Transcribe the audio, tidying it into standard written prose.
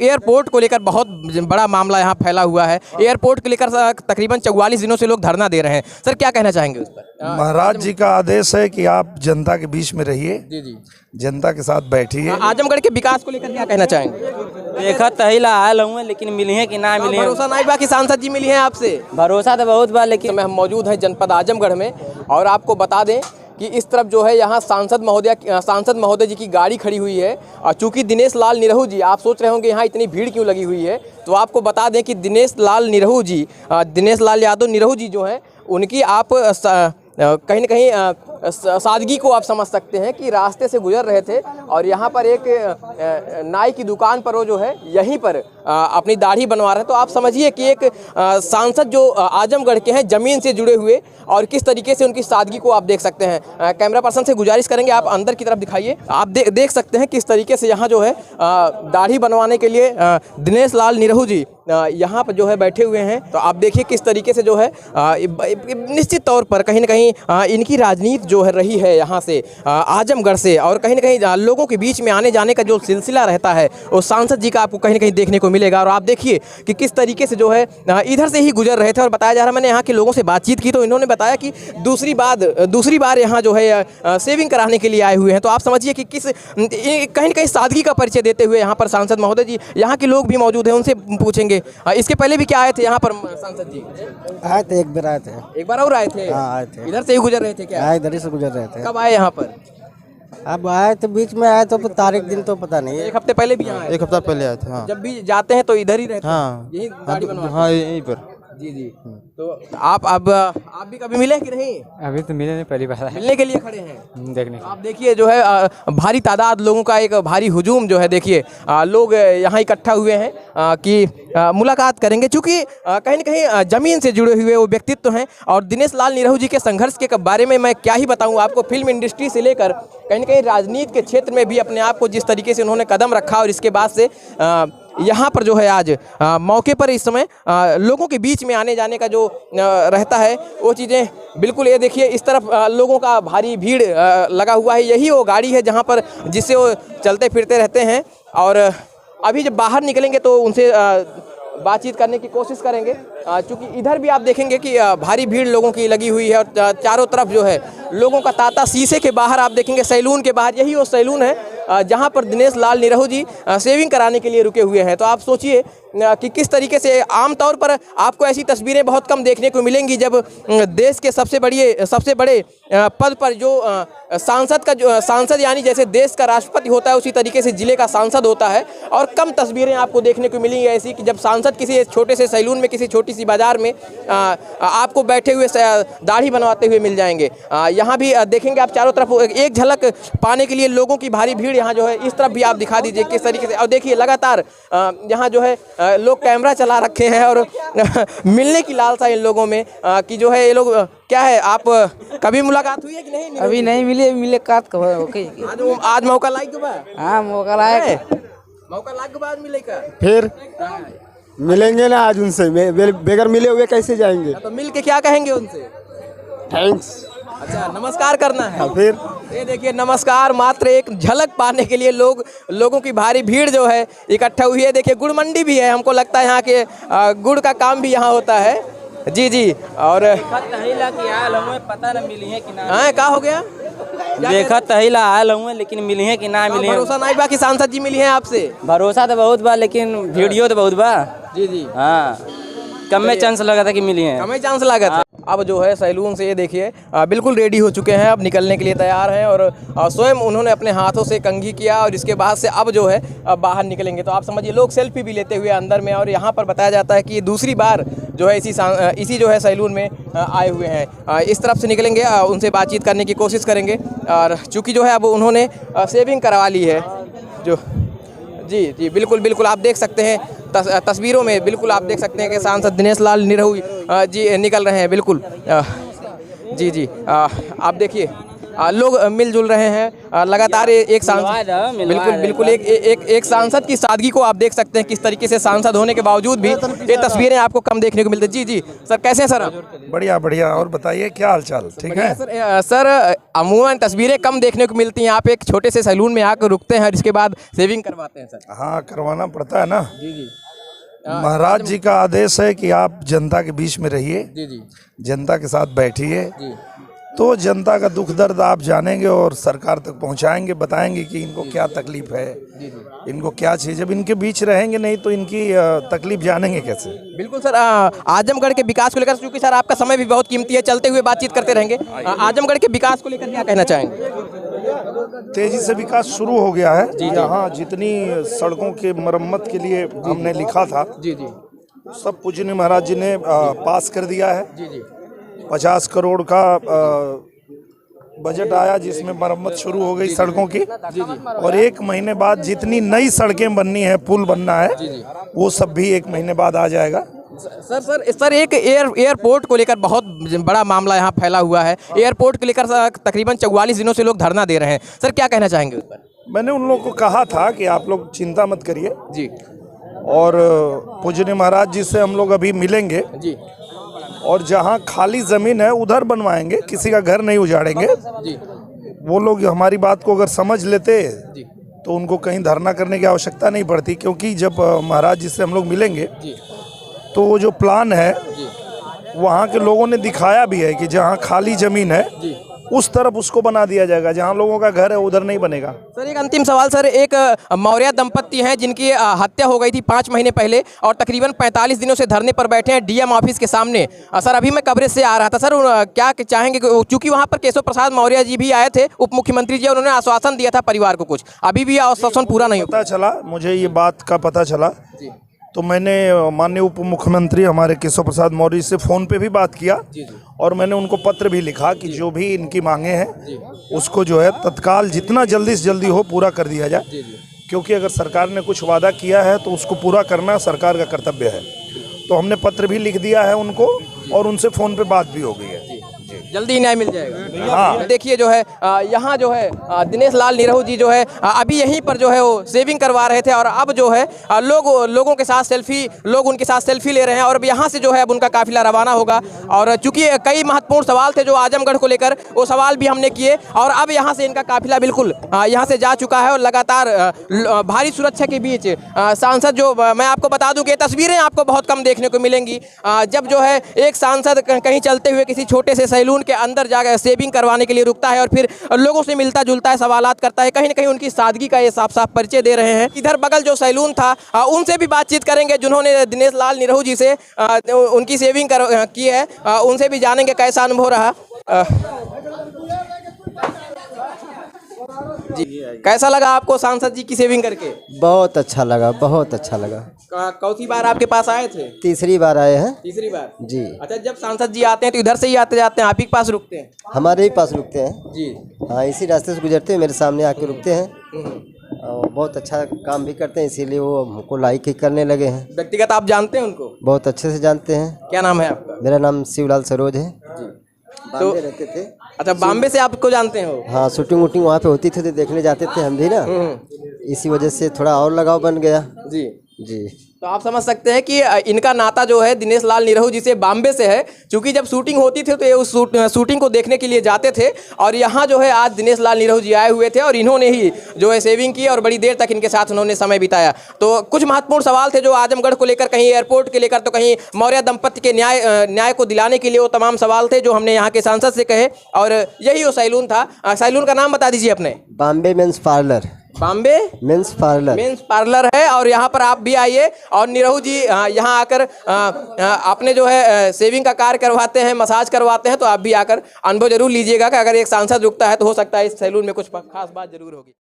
Airport को लेकर बहुत बड़ा मामला यहाँ फैला हुआ है। एयरपोर्ट को लेकर तकरीबन 44 दिनों से लोग धरना दे रहे हैं। सर क्या कहना चाहेंगे उस पर? महाराज जी का आदेश है कि आप जनता के बीच में रहिए, जी जी, जनता के साथ बैठिए। आजमगढ़ के विकास को लेकर क्या कहना चाहेंगे? देखा तहिला आयल हूँ, लेकिन मिली है कि ना मिली है। भरोसा नहीं बा कि सांसद जी मिली हैं आपसे? भरोसा तो बहुत बा, लेकिन हम मौजूद हैं जनपद आजमगढ़ में और आपको बता दें कि इस तरफ जो है यहाँ सांसद महोदय जी की गाड़ी खड़ी हुई है। और चूंकि दिनेश लाल निरहू जी, आप सोच रहे होंगे यहाँ इतनी भीड़ क्यों लगी हुई है, तो आपको बता दें कि दिनेश लाल यादव निरहू जी जो हैं उनकी आप कहीं न कहीं सादगी को आप समझ सकते हैं कि रास्ते से गुजर रहे थे और यहाँ पर एक नाई की दुकान पर वो जो है यहीं पर अपनी दाढ़ी बनवा रहे हैं। तो आप समझिए कि एक सांसद जो आजमगढ़ के हैं, ज़मीन से जुड़े हुए, और किस तरीके से उनकी सादगी को आप देख सकते हैं। कैमरा पर्सन से गुजारिश करेंगे आप अंदर की तरफ दिखाइए। आप देख सकते हैं किस तरीके से यहाँ जो है दाढ़ी बनवाने के लिए दिनेश लाल निरहू जी यहाँ पर जो है बैठे हुए हैं। तो आप देखिए किस तरीके से जो है निश्चित तौर पर कहीं ना कहीं इनकी राजनीति जो है रही है यहाँ से आजमगढ़ से, और कहीं ना कहीं लोगों के बीच में आने जाने का जो सिलसिला रहता है वो सांसद जी का आपको कहीं ना कहीं देखने को मिलेगा। और आप देखिए कि किस तरीके से जो है इधर से ही गुजर रहे थे। और बताया जा रहा है, मैंने यहाँ के लोगों से बातचीत की तो इन्होंने बताया कि दूसरी बार यहाँ जो है सेविंग कराने के लिए आए हुए हैं। तो आप समझिए कि कहीं ना कहीं सादगी का परिचय देते हुए यहाँ पर सांसद महोदय जी, यहाँ के लोग भी मौजूद हैं, उनसे पूछेंगे। इसके पहले भी क्या आए थे यहाँ पर सांसद जी? आए थे, एक बार आए थे। एक बार और आए थे? हाँ आए थे। इधर से ही गुजर रहे थे क्या? इधर ही से गुजर रहे थे। कब आए यहाँ पर? अब आए तो बीच में आए तो तारीख दिन तो पता नहीं है। एक हफ्ते पहले भी यहाँ आए? एक हफ्ता पहले आए थे। हाँ। जब भी जाते हैं तो इधर ही रहते हैं? हाँ यही दाढ़ी बनवाते हैं? हाँ यहीं पर। जी जी। तो आप भी कभी मिले कि नहीं? अभी तो मिले नहीं, पहली बार आए मिलने के लिए खड़े हैं देखने। आप देखिए जो है भारी तादाद लोगों का एक भारी हुजूम जो है, देखिए लोग यहाँ इकट्ठा हुए हैं कि मुलाकात करेंगे। चूँकि कहीं न कहीं ज़मीन से जुड़े हुए वो व्यक्तित्व हैं। और दिनेश लाल निरहू जी के संघर्ष के बारे में मैं क्या ही बताऊँ आपको। फिल्म इंडस्ट्री से लेकर कहीं न कहीं राजनीति के क्षेत्र में भी अपने आप को जिस तरीके से उन्होंने कदम रखा, और इसके बाद से यहाँ पर जो है आज मौके पर इस समय लोगों के बीच में आने जाने का जो रहता है वो चीज़ें बिल्कुल, ये देखिए इस तरफ लोगों का भारी भीड़ लगा हुआ है। यही वो गाड़ी है जहाँ पर जिससे वो चलते फिरते रहते हैं। और अभी जब बाहर निकलेंगे तो उनसे बातचीत करने की कोशिश करेंगे। चूँकि इधर भी आप देखेंगे कि भारी भीड़ लोगों की लगी हुई है और चारों तरफ जो है लोगों का तांता। शीशे के बाहर आप देखेंगे सैलून के बाहर, यही वो सैलून है जहां पर दिनेश लाल निरहू जी सेविंग कराने के लिए रुके हुए हैं। तो आप सोचिए कि किस तरीके से आमतौर पर आपको ऐसी तस्वीरें बहुत कम देखने को मिलेंगी जब देश के सबसे बड़े पद पर जो सांसद यानी जैसे देश का राष्ट्रपति होता है उसी तरीके से जिले का सांसद होता है। और कम तस्वीरें आपको देखने को मिलेंगी ऐसी कि जब सांसद किसी छोटे से सैलून में, किसी छोटी सी बाजार में आपको बैठे हुए दाढ़ी बनवाते हुए मिल जाएंगे। यहाँ भी देखेंगे आप चारों तरफ एक झलक पाने के लिए लोगों की भारी भीड़ यहाँ जो है। इस तरफ भी आप दिखा दीजिए किस तरीके से। और देखिए लगातार यहाँ जो है लोग कैमरा चला रखे हैं और मिलने की लालसा इन लोगों में कि जो है ये लोग क्या है। आप कभी मुलाकात हुई है कि नहीं? अभी नहीं मिले, मुलाकात ओके। आज मौका लायक बा? हाँ मौका लायक, मौका लायक के बाद मिलेगा फिर मिलेंगे ना आज उनसे, बगैर मिले हुए कैसे जाएंगे? तो मिल के क्या कहेंगे उनसे? थैंक्स। अच्छा, नमस्कार करना है। फिर ये देखिए नमस्कार मात्र एक झलक पाने के लिए लोगों की भारी भीड़ जो है इकट्ठा हुई है। देखिए गुड़ मंडी भी है, हमको लगता है यहाँ के गुड़ का काम भी यहाँ होता है। जी जी। और पता न मिली है कि ना। हाँ, क्या हो गया? देखा तहिला आयल हूँ, लेकिन मिली है कि ना मिली है। भरोसा नहीं बा कि सांसद जी मिली है आपसे? भरोसा तो बहुत बा, लेकिन वीडियो तो बहुत बा। जी जी। हाँ, कम में चांस लगा था कि मिली है। कम चांस लगा था। अब जो है सैलून से ये देखिए बिल्कुल रेडी हो चुके हैं, अब निकलने के लिए तैयार हैं। और स्वयं उन्होंने अपने हाथों से कंघी किया और इसके बाद से अब जो है बाहर निकलेंगे। तो आप समझिए लोग सेल्फी भी लेते हुए अंदर में। और यहाँ पर बताया जाता है कि ये दूसरी बार जो है इसी जो है सैलून में आए हुए हैं। इस तरफ से निकलेंगे, उनसे बातचीत करने की कोशिश करेंगे। और चूँकि जो है अब उन्होंने सेविंग करवा ली है जो। जी जी बिल्कुल बिल्कुल, आप देख सकते हैं तस्वीरों में, बिल्कुल आप देख सकते हैं कि सांसद दिनेश लाल निरहू जी निकल रहे हैं। बिल्कुल जी जी। आप देखिए लोग मिलजुल रहे हैं लगातार एक सांसद बिल्कुल एक सांसद की सादगी को आप देख सकते हैं, किस तरीके से सांसद होने के बावजूद भी ये तस्वीरें आपको कम देखने को मिलती है। जी सर, कैसे हैं सर आप? बढ़िया बढ़िया। और बताइए क्या हाल चाल? ठीक है सर अमूमन तस्वीरें कम देखने को मिलती हैं, आप एक छोटे से सैलून में आकर रुकते हैं और इसके बाद सेविंग करवाते हैं सर। हाँ, करवाना पड़ता है ना। जी महाराज जी का आदेश है कि आप जनता के बीच में रहिए, जी जनता के साथ बैठिए, जी तो जनता का दुख दर्द आप जानेंगे और सरकार तक पहुंचाएंगे, बताएंगे कि इनको क्या तकलीफ है, इनको क्या चाहिए। जब इनके बीच रहेंगे नहीं तो इनकी तकलीफ जानेंगे कैसे? बिल्कुल सर, आजमगढ़ के विकास को लेकर, क्योंकि सर आपका समय भी बहुत कीमती है, चलते हुए बातचीत करते रहेंगे। आजमगढ़ के विकास को लेकर क्या कहना चाहेंगे? तेजी से विकास शुरू हो गया है। यहाँ जितनी सड़कों के मरम्मत के लिए हमने लिखा था, जी सब पूजनीय महाराज जी ने पास कर दिया है। जी 50 करोड़ का बजट आया, जिसमें मरम्मत शुरू हो गई सड़कों की। और 1 महीने बाद जितनी नई सड़कें बननी है, पुल बनना है, वो सब भी 1 महीने बाद आ जाएगा। सर एक एयरपोर्ट को लेकर बहुत बड़ा मामला यहाँ फैला हुआ है। एयरपोर्ट को लेकर तकरीबन 44 दिनों से लोग धरना दे रहे हैं, सर क्या कहना चाहेंगे उस पर? मैंने उन लोगों को कहा था कि आप लोग चिंता मत करिए जी, और पूजनीय महाराज जी से हम लोग अभी मिलेंगे जी, और जहाँ खाली ज़मीन है उधर बनवाएंगे, किसी का घर नहीं उजाड़ेंगे जी। वो लोग हमारी बात को अगर समझ लेते जी तो उनको कहीं धरना करने की आवश्यकता नहीं पड़ती, क्योंकि जब महाराज जी से हम लोग मिलेंगे जी तो वो जो प्लान है जी वहाँ के लोगों ने दिखाया भी है कि जहाँ खाली ज़मीन है जी उस तरफ उसको बना दिया जाएगा, जहाँ लोगों का घर है उधर नहीं बनेगा। सर एक अंतिम सवाल सर, एक मौर्य दंपत्ति हैं जिनकी हत्या हो गई थी 5 महीने पहले और तकरीबन 45 दिनों से धरने पर बैठे हैं डीएम ऑफिस के सामने। सर अभी मैं कवरेज से आ रहा था, सर क्या चाहेंगे, चूंकि वहाँ पर केशव प्रसाद मौर्य जी भी आए थे, उप मुख्यमंत्री जी, उन्होंने आश्वासन दिया था परिवार को, कुछ अभी भी आश्वासन पूरा नहीं पता चला मुझे, ये बात का पता चला जी। तो मैंने माननीय उप मुख्यमंत्री हमारे केशव प्रसाद मौर्य से फ़ोन पे भी बात किया और मैंने उनको पत्र भी लिखा कि जो भी इनकी मांगे हैं उसको जो है तत्काल जितना जल्दी से जल्दी हो पूरा कर दिया जाए, क्योंकि अगर सरकार ने कुछ वादा किया है तो उसको पूरा करना सरकार का कर्तव्य है। तो हमने पत्र भी लिख दिया है उनको और उनसे फ़ोन पे बात भी हो गई है। जल्दी ही न्याय मिल जाएगा। हाँ, देखिए जो है यहाँ जो है दिनेश लाल निरहू जी जो है अभी यहीं पर जो है वो सेविंग करवा रहे थे और अब जो है लोगों के साथ लोग उनके साथ सेल्फी ले रहे हैं और अब यहाँ से जो है अब उनका काफिला रवाना होगा। और चूंकि कई महत्वपूर्ण सवाल थे जो आजमगढ़ को लेकर, वो सवाल भी हमने किए और अब यहाँ से इनका काफिला बिल्कुल यहाँ से जा चुका है और लगातार भारी सुरक्षा के बीच सांसद जो, मैं आपको बता दूं कि तस्वीरें आपको बहुत कम देखने को मिलेंगी जब जो है एक सांसद कहीं चलते हुए किसी छोटे से सैलून के अंदर जाकर सेविंग करवाने के लिए रुकता है और फिर लोगों से मिलता जुलता है, सवालात करता है, कहीं ना कहीं उनकी सादगी का ये साफ साफ परिचय दे रहे हैं। इधर बगल जो सैलून था उनसे भी बातचीत करेंगे जिन्होंने दिनेश लाल निरहू जी से उनकी सेविंग की है, उनसे भी जानेंगे कैसा अनुभव रहा। जी कैसा लगा आपको सांसद जी की सेविंग करके? बहुत अच्छा लगा, बहुत अच्छा लगा। कौन सी बार आपके पास आए थे? तीसरी बार आए हैं। तीसरी बार जी। अच्छा, जब सांसद जी आते हैं तो इधर से ही आते जाते हैं, आप ही के पास रुकते हैं? हमारे ही पास रुकते हैं जी। हाँ, इसी रास्ते से गुजरते हैं, मेरे सामने आके रुकते हैं और बहुत अच्छा काम भी करते हैं, इसीलिए वो हमको लाइक ही करने लगे हैं। व्यक्तिगत आप जानते हैं उनको? बहुत अच्छे से जानते हैं। क्या नाम है आपका? मेरा नाम शिवलाल सरोज है जी। तो रहते थे। अच्छा, बॉम्बे से आपको जानते हैं वो? हाँ, शूटिंग वूटिंग वहाँ पे होती थी तो देखने जाते थे हम भी ना, इसी वजह से थोड़ा और लगाव बन गया। जी जी। तो आप समझ सकते हैं कि इनका नाता जो है दिनेश लाल निरहू जी से बॉम्बे से है, क्योंकि जब शूटिंग होती थी तो ये उस शूटिंग को देखने के लिए जाते थे और यहाँ जो है आज दिनेश लाल निरहू जी आए हुए थे और इन्होंने ही जो है सेविंग की और बड़ी देर तक इनके साथ उन्होंने समय बिताया। तो कुछ महत्वपूर्ण सवाल थे जो आजमगढ़ को लेकर, कहीं एयरपोर्ट के लेकर तो कहीं मौर्य दंपत्ति के न्याय को दिलाने के लिए, वो तमाम सवाल थे जो हमने यहाँ के सांसद से कहे और यही वो सैलून था। सैलून का नाम बता दीजिए अपने। Bombay men's parlour. Bombay men's parlour है और यहाँ पर आप भी आइए और निरहू जी यहाँ आकर अपने जो है सेविंग का कार्य करवाते हैं, मसाज करवाते हैं, तो आप भी आकर अनुभव जरूर लीजिएगा कि अगर एक सांसद रुकता है तो हो सकता है इस सैलून में कुछ खास बात जरूर होगी।